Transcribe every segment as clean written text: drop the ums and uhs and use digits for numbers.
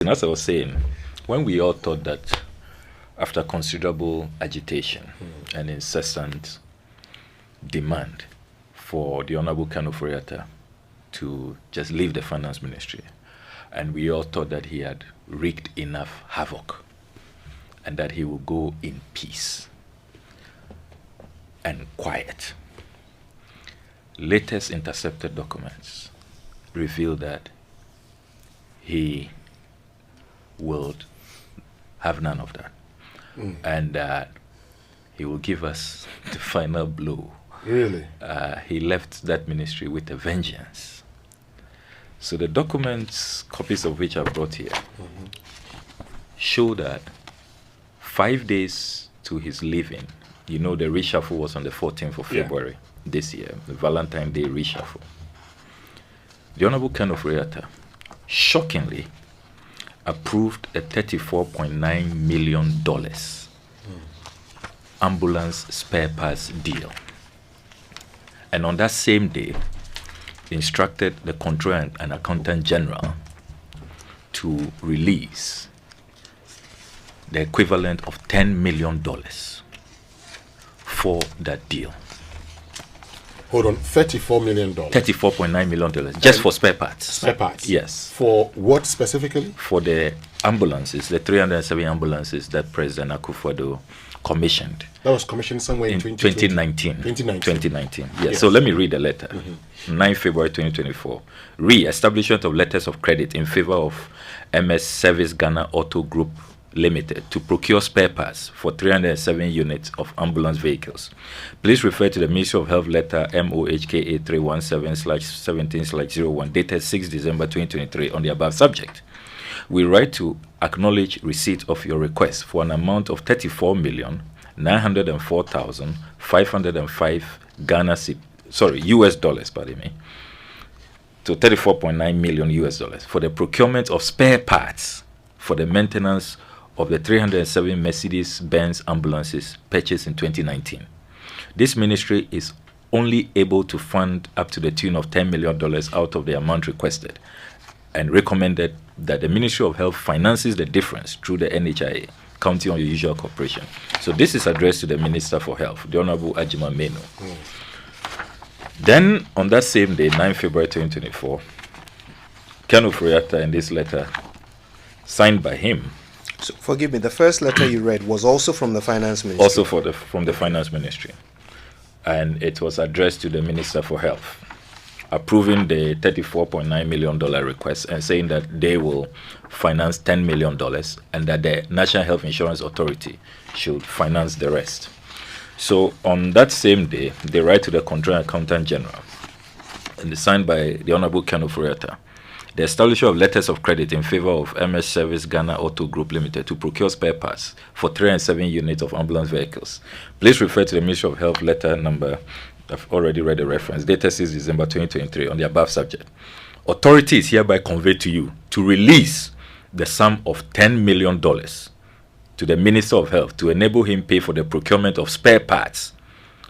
And as I was saying, when we all thought that after considerable agitation and incessant demand for the Honorable Ken Ofori Attah to just leave the finance ministry, and we all thought that he had wreaked enough havoc and that he would go in peace and quiet. Latest intercepted documents reveal that he will have none of that, and that he will give us the final blow. Really? He left that ministry with a vengeance. So the documents, copies of which I brought here, show that 5 days to his leaving, you know, the reshuffle was on the 14th of February this year, the Valentine's Day reshuffle. The Honorable Ken Ofori Attah shockingly approved a $34.9 million ambulance spare parts deal. And on that same day, instructed the Comptroller and Accountant General to release the equivalent of $10 million for that deal. Hold on, $34 million. $34.9 million just for spare parts. Spare parts? Yes. For what specifically? For the ambulances, the 307 ambulances that President Akufo-Addo commissioned. That was commissioned somewhere in 2019. 2019. Yes. So let me read the letter. 9 February 2024. Re-establishment of letters of credit in favor of MS Service Ghana Auto Group Limited to procure spare parts for 307 units of ambulance vehicles. Please refer to the Ministry of Health letter MOHKA 317/17/01 dated 6 December 2023 on the above subject. We write to acknowledge receipt of your request for an amount of $34,904,505 US dollars, pardon me, to $34.9 million US dollars for the procurement of spare parts for the maintenance of the 307 Mercedes-Benz ambulances purchased in 2019. This ministry is only able to fund up to the tune of $10 million out of the amount requested, and recommended that the Ministry of Health finances the difference through the NHIA, counting on your usual cooperation. So this is addressed to the Minister for Health, the Honorable Ajima Menu. Then, on that same day, 9 February 2024, Ken Ofori Attah, in this letter, signed by him. So, forgive me, the first letter you read was also from the Finance Ministry? Also from the Finance Ministry. And it was addressed to the Minister for Health, approving the $34.9 million request and saying that they will finance $10 million and that the National Health Insurance Authority should finance the rest. So on that same day, they write to the Comptroller and Accountant General, and it's signed by the Honorable Ken Ofori Attah, the establishment of letters of credit in favor of MS Service Ghana Auto Group Limited to procure spare parts for 307 units of ambulance vehicles. Please refer to the Ministry of Health letter number, I've already read the reference, dated 6 December 2023 on the above subject. Authority is hereby conveyed to you to release the sum of $10 million to the Minister of Health to enable him pay for the procurement of spare parts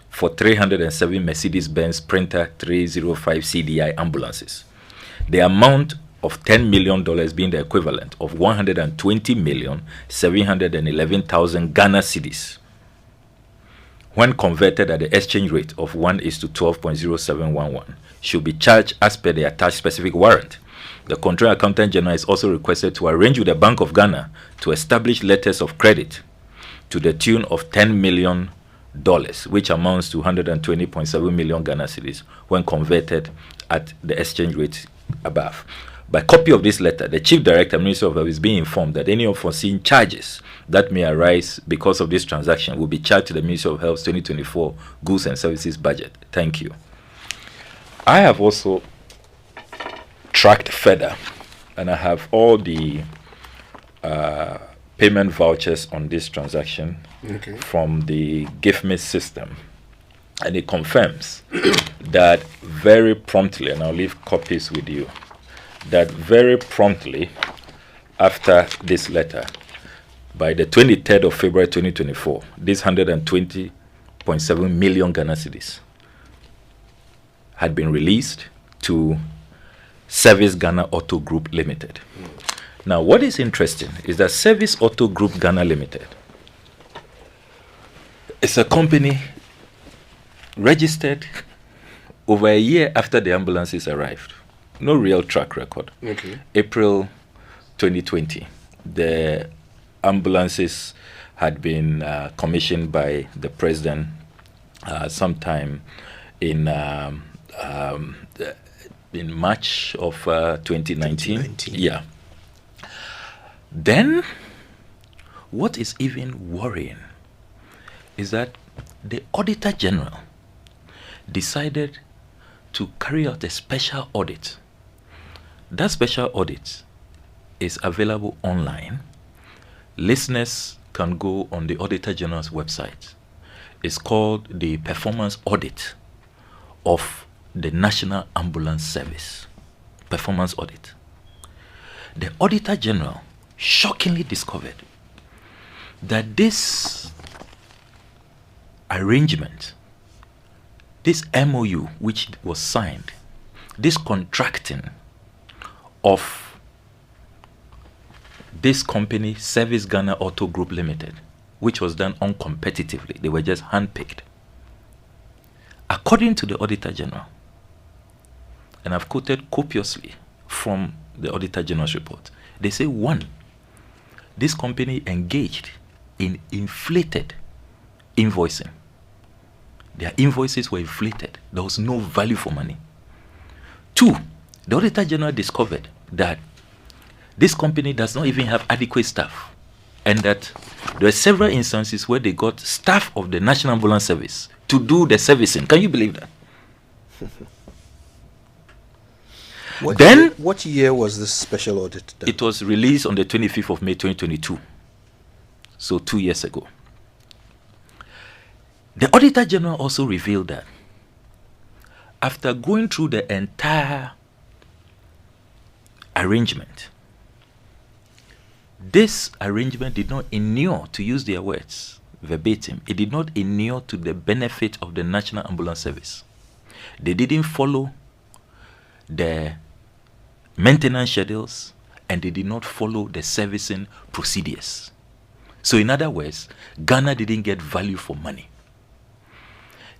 for 307 Mercedes-Benz Sprinter 305 CDI ambulances. The amount of $10 million being the equivalent of 120,711,000 Ghana cedis, when converted at the exchange rate of 1:12.0711, should be charged as per the attached specific warrant. The Comptroller Accountant General is also requested to arrange with the Bank of Ghana to establish letters of credit to the tune of $10 million, which amounts to 120.7 million Ghana cedis, when converted at the exchange rate above. By copy of this letter, the Chief Director, Minister of Health, is being informed that any unforeseen charges that may arise because of this transaction will be charged to the Ministry of Health's 2024 Goods and Services budget. Thank you. I have also tracked further, and I have all the payment vouchers on this transaction from the GhPage system, and it confirms that very promptly, and I'll leave copies with you, that very promptly after this letter, by the 23rd of February 2024, this 120.7 million Ghana cedis had been released to Service Ghana Auto Group Limited. Now, what is interesting is that Service Auto Group Ghana Limited is a company registered over a year after the ambulances arrived. No real track record. Okay. April 2020, the ambulances had been commissioned by the president sometime in March of 2019. Yeah. Then, what is even worrying is that the Auditor General decided to carry out a special audit. That special audit is available online. Listeners can go on the Auditor General's website. It's called the Performance Audit of the National Ambulance Service. Performance Audit. The Auditor General shockingly discovered that this arrangement, this MOU which was signed, this contracting of this company, Service Ghana Auto Group Limited, which was done uncompetitively, they were just handpicked. According to the Auditor General, and I've quoted copiously from the Auditor General's report, they say, one, this company engaged in inflated invoicing. Their invoices were inflated. There was no value for money. Two, the Auditor General discovered that this company does not even have adequate staff, and that there are several instances where they got staff of the National Ambulance Service to do the servicing. Can you believe that? What year was this special audit done? It was released on the 25th of May 2022, so 2 years ago. The Auditor General also revealed that after going through the entire arrangement, this arrangement did not inure, to use their words verbatim, it did not inure to the benefit of the National Ambulance Service. They didn't follow the maintenance schedules, and they did not follow the servicing procedures. So in other words, Ghana didn't get value for money.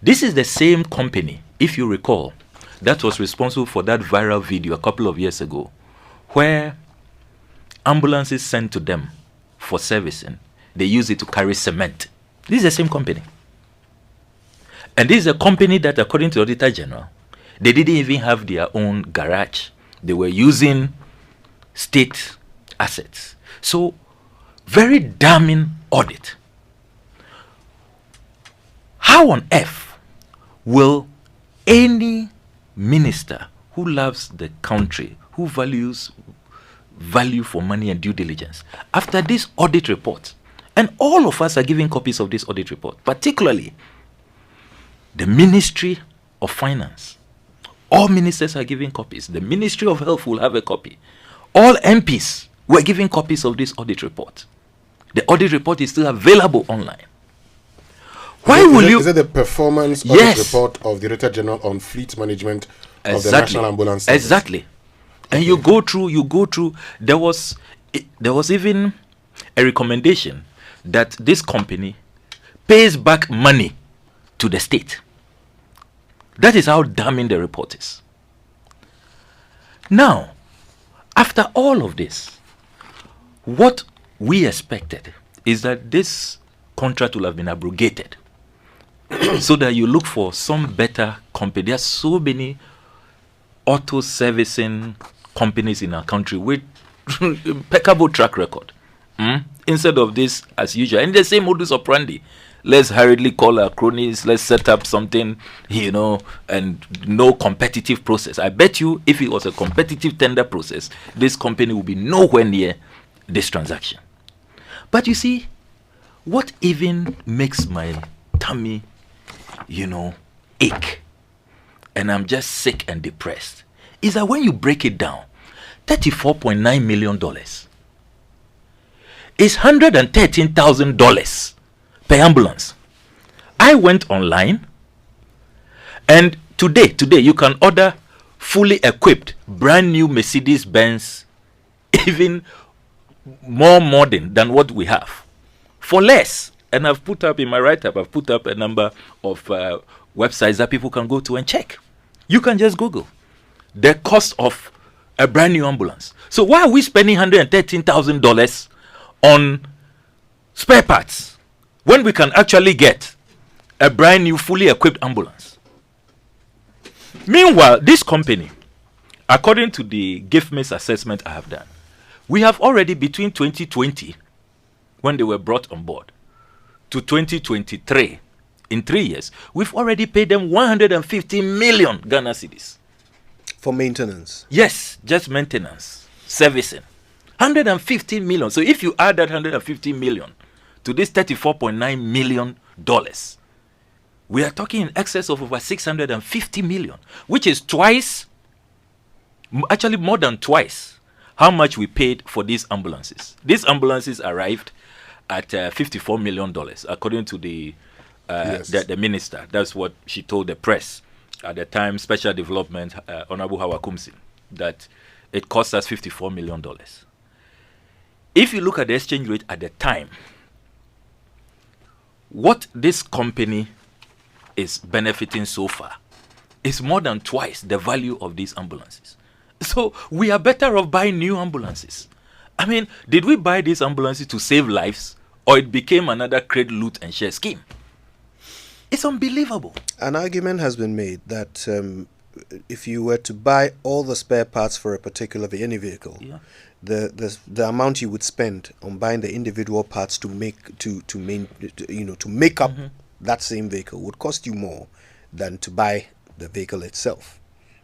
This is the same company, if you recall, that was responsible for that viral video a couple of years ago, where ambulances sent to them for servicing, they use it to carry cement. This is the same company. And this is a company that, according to the Auditor General, they didn't even have their own garage. They were using state assets. So, very damning audit. How on earth will any minister who loves the country, who values value for money and due diligence, after this audit report, and all of us are giving copies of this audit report, particularly the Ministry of Finance, all ministers are giving copies. The Ministry of Health will have a copy. All MPs were giving copies of this audit report. The audit report is still available online. Is it the performance audit report of the Auditor General on fleet management of the National Ambulance Service? Exactly. And you go through, there was even a recommendation that this company pays back money to the state. That is how damning the report is. Now, after all of this, what we expected is that this contract will have been abrogated so that you look for some better company. There are so many auto servicing companies in our country with impeccable track record. Instead of this, as usual, and the same modus operandi. Let's hurriedly call our cronies, let's set up something, and no competitive process. I bet you if it was a competitive tender process, this company would be nowhere near this transaction. But you see, what even makes my tummy, ache, and I'm just sick and depressed, is that when you break it down, $34.9 million is $113,000 per ambulance. I went online, and today you can order fully equipped brand new Mercedes-Benz, even more modern than what we have for less. And I've put up in my write-up, I've put up a number of websites that people can go to and check. You can just Google the cost of a brand new ambulance. So why are we spending $113,000 on spare parts when we can actually get a brand new fully equipped ambulance? Meanwhile, this company, according to the GhPage assessment I have done, we have already, between 2020, when they were brought on board, to 2023, in 3 years, we've already paid them 150 million Ghana cedis. For maintenance? Yes, just maintenance, servicing. 150 million. So if you add that 150 million to this $34.9 million, we are talking in excess of over 650 million, which is twice, actually more than twice, how much we paid for these ambulances. These ambulances arrived at $54 million, according to the minister. That's what she told the press at the time, Special Development, Honorable Hawakumsi, that it cost us $54 million. If you look at the exchange rate at the time, what this company is benefiting so far is more than twice the value of these ambulances. So we are better off buying new ambulances. I mean, did we buy these ambulances to save lives, or it became another crate, loot and share scheme? It's unbelievable. An argument has been made that if you were to buy all the spare parts for a particular any vehicle, the amount you would spend on buying the individual parts to make up that same vehicle would cost you more than to buy the vehicle itself,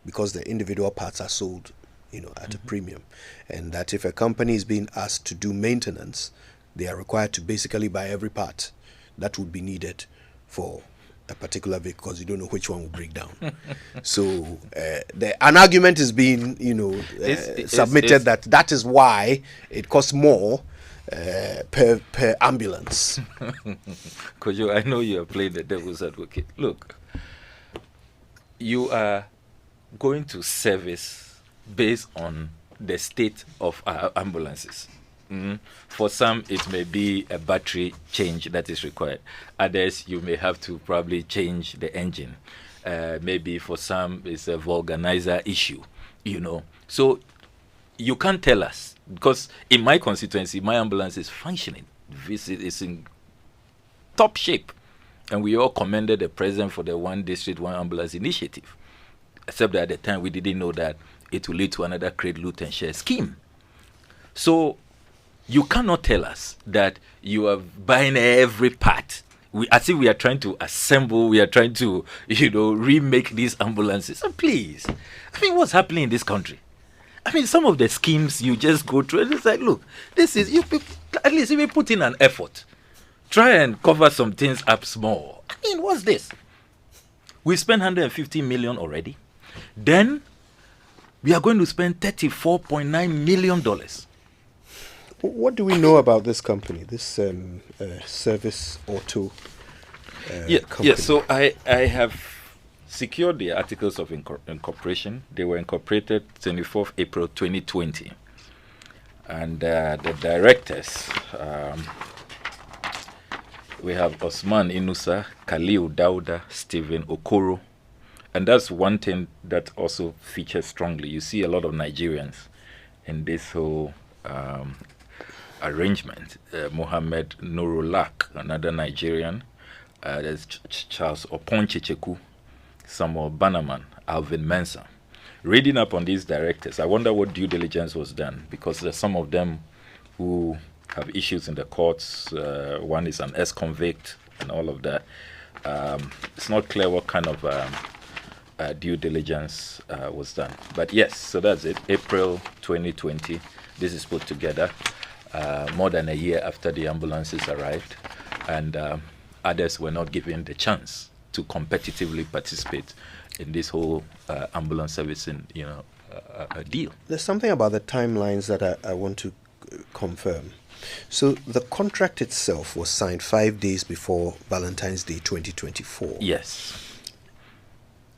because the individual parts are sold at a premium, and that if a company is being asked to do maintenance, they are required to basically buy every part that would be needed for a particular vehicle, because you don't know which one will break down. So an argument is being submitted that is why it costs more per ambulance. Kojo, I know you are playing the devil's advocate. Look, you are going to service based on the state of our ambulances. For some, it may be a battery change that is required. Others, you may have to probably change the engine. Maybe for some, it's a vulcanizer issue, So you can't tell us, because in my constituency, my ambulance is functioning. It's in top shape. And we all commended the president for the One District, One Ambulance initiative. Except that at the time, we didn't know that it will lead to another crate, loot and share scheme. So you cannot tell us that you are buying every part. As if we are trying to assemble, we are trying to, remake these ambulances. So please, I mean, what's happening in this country? I mean, some of the schemes you just go through, and it's like, look, this is, at least if you put in an effort, try and cover some things up small. I mean, what's this? We spent 150 million already. Then we are going to spend $34.9 million. What do we know about this company, this Service Auto company? Yeah, so I have secured the articles of incorporation. They were incorporated 24th April 2020. And the directors, we have Osman Inusa, Khalil Dauda, Stephen Okoro. And that's one thing that also features strongly. You see a lot of Nigerians in this whole arrangement. Mohammed Nurulak, another Nigerian. There's Charles Oponchecheku, Samuel Bannerman, Alvin Mensah. Reading up on these directors, I wonder what due diligence was done, because there's some of them who have issues in the courts. One is an ex-convict and all of that. It's not clear what kind of due diligence was done. But yes, so that's it. April 2020, this is put together more than a year after the ambulances arrived, and others were not given the chance to competitively participate in this whole ambulance servicing, deal. There's something about the timelines that I want to confirm. So the contract itself was signed 5 days before Valentine's Day 2024. Yes.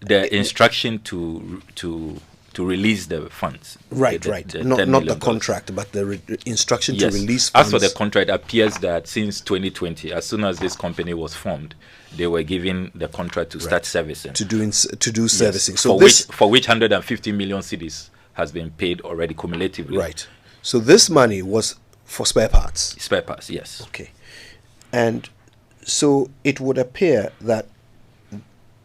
The instruction to to release the funds. Right. Not the contract, but the instruction to release funds. As for the contract, it appears that since 2020, as soon as this company was formed, they were given the contract to start servicing. To do servicing. So for which 150 million cedis has been paid already cumulatively. Right. So this money was for spare parts. Spare parts, yes. Okay. And so it would appear that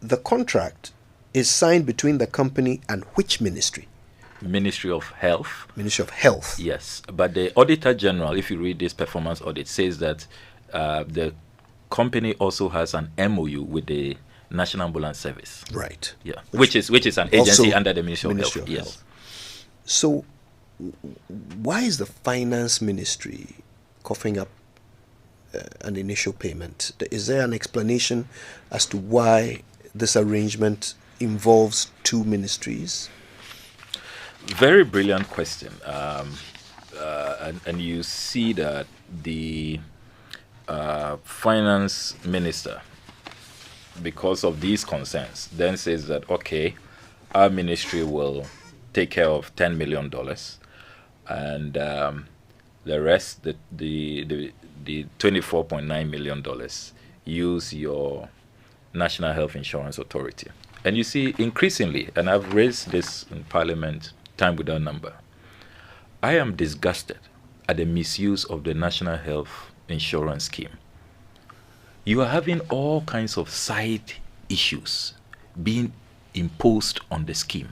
the contract is signed between the company and which ministry? Ministry of Health. Ministry of Health. Yes. But the Auditor General, if you read this performance audit, says that the company also has an MOU with the National Ambulance Service. Right. Yeah. Which is an agency under the Ministry of Health. Yes. So why is the Finance Ministry coughing up an initial payment? Is there an explanation as to why this arrangement involves two ministries? Very brilliant question. And you see that the finance minister, because of these concerns, then says that, okay, our ministry will take care of $10 million, and the rest, the $24.9 million, use your National Health Insurance Authority. And you see, increasingly, and I've raised this in Parliament time without number, I am disgusted at the misuse of the National Health Insurance Scheme. You are having all kinds of side issues being imposed on the scheme.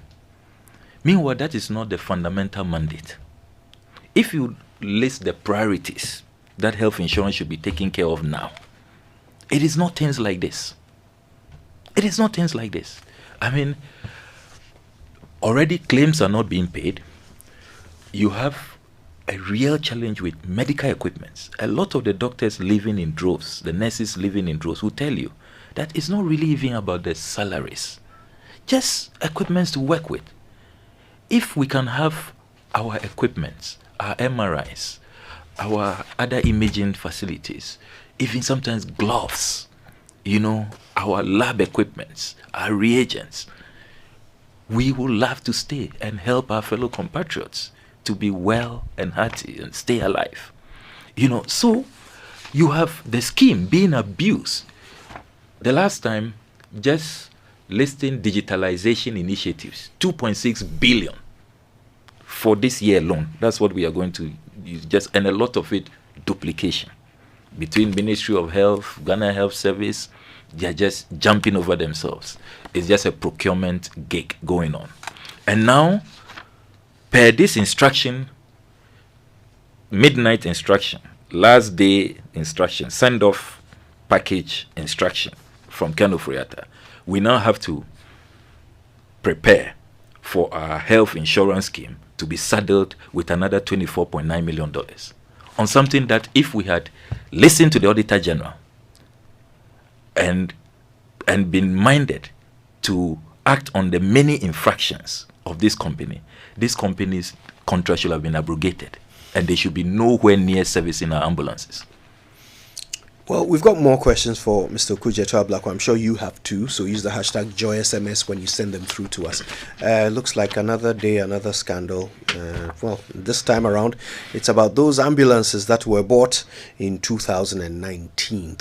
Meanwhile, that is not the fundamental mandate. If you list the priorities that health insurance should be taken care of now, it is not things like this. It is not things like this. I mean, already claims are not being paid. You have a real challenge with medical equipment. A lot of the doctors living in droves, the nurses living in droves, will tell you that it's not really even about the salaries, just equipment to work with. If we can have our equipment, our MRIs, our other imaging facilities, even sometimes gloves, our lab equipment, our reagents, we will love to stay and help our fellow compatriots to be well and hearty and stay alive. So you have the scheme being abused. The last time, just listing digitalization initiatives, 2.6 billion for this year alone. That's what we are going to use, and a lot of it duplication between Ministry of Health, Ghana Health Service. They are just jumping over themselves. It's just a procurement gig going on. And now, per this instruction, midnight instruction, last day instruction, send off package instruction from Ken Ofori Attah, we now have to prepare for our health insurance scheme to be saddled with another $24.9 million on something that, if we had listened to the Auditor General and been minded to act on the many infractions of this company's contract should have been abrogated, and they should be nowhere near servicing our ambulances. Well, we've got more questions for Mr. Okudzeto Ablakwa. I'm sure you have too, so use the hashtag JoySMS when you send them through to us. Looks like another day, another scandal. Well, this time around, it's about those ambulances that were bought in 2019.